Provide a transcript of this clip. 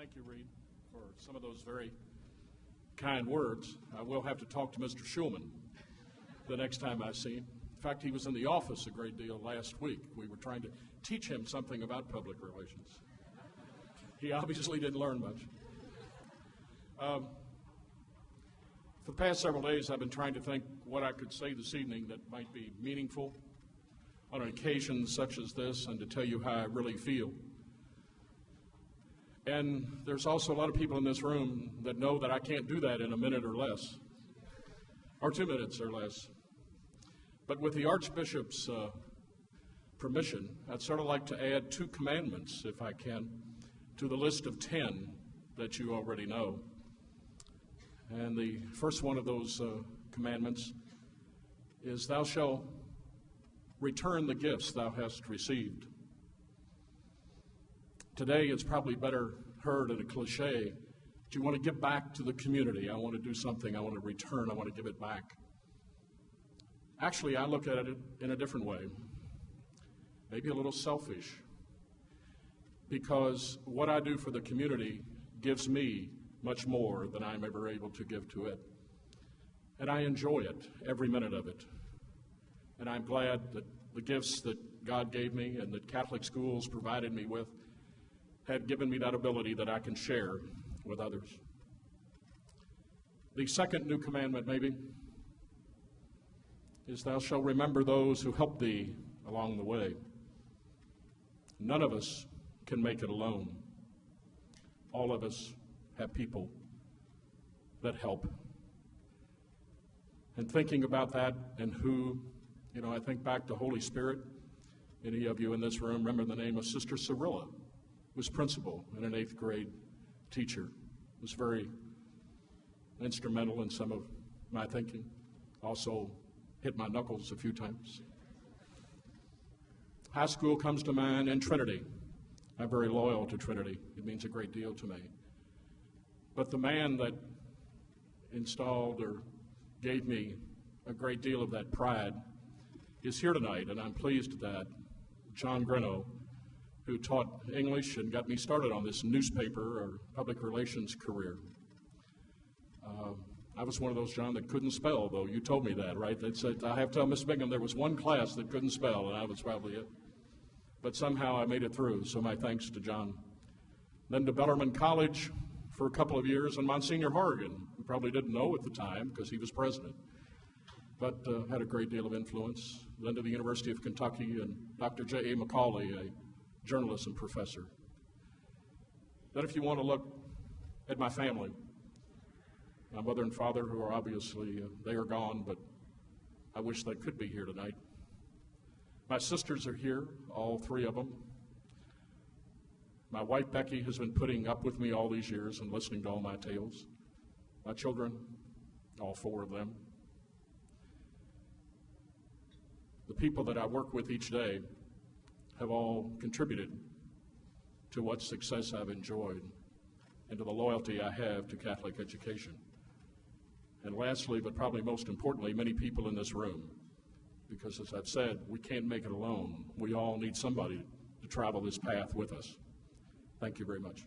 Thank you, Reed, for some of those very kind words. I will have to talk to Mr. Schulman the next time I see him. In fact, he was in the office a great deal last week. We were trying to teach him something about public relations. He obviously didn't learn much. For the past several days, I've been trying to think what I could say this evening that might be meaningful on an occasion such as this, and to tell you how I really feel. And there's also a lot of people in this room that know that I can't do that in a minute or less, or 2 minutes or less. But with the Archbishop's permission, I'd sort of like to add 2 commandments, if I can, to the list of 10 that you already know. And the first one of those commandments is, "Thou shalt return the gifts thou hast received." Today, it's probably better heard in a cliche, but you want to give back to the community. I want to do something. I want to return. I want to give it back. Actually, I look at it in a different way, maybe a little selfish, because what I do for the community gives me much more than I'm ever able to give to it. And I enjoy it, every minute of it. And I'm glad that the gifts that God gave me and that Catholic schools provided me with had given me that ability that I can share with others. The second new commandment, maybe, is, "Thou shalt remember those who helped thee along the way." None of us can make it alone. All of us have people that help. And thinking about that and who, I think back to Holy Spirit. Many of you in this room remember the name of Sister Cyrilla, who was principal and an 8th grade teacher. Was very instrumental in some of my thinking. Also hit my knuckles a few times. High school comes to mind, and Trinity. I'm very loyal to Trinity. It means a great deal to me. But the man that installed or gave me a great deal of that pride is here tonight, and I'm pleased at that. John Greno, who taught English and got me started on this newspaper or public relations career. I was one of those, John, that couldn't spell, though. You told me that, right? They said, I have to tell Miss Bingham there was one class that couldn't spell, and I was probably it. But somehow I made it through, so my thanks to John. Then to Bellarmine College for a couple of years, and Monsignor Horrigan, who probably didn't know at the time because he was president, but had a great deal of influence. Then to the University of Kentucky, and Dr. J.A. Macaulay, a journalism professor. Then if you want to look at my family, my mother and father, who are obviously, they are gone, but I wish they could be here tonight. My sisters are here, all 3 of them. My wife, Becky, has been putting up with me all these years and listening to all my tales. My children, all 4 of them. The people that I work with each day have all contributed to what success I've enjoyed and to the loyalty I have to Catholic education. And lastly, but probably most importantly, many people in this room, because as I've said, we can't make it alone. We all need somebody to travel this path with us. Thank you very much.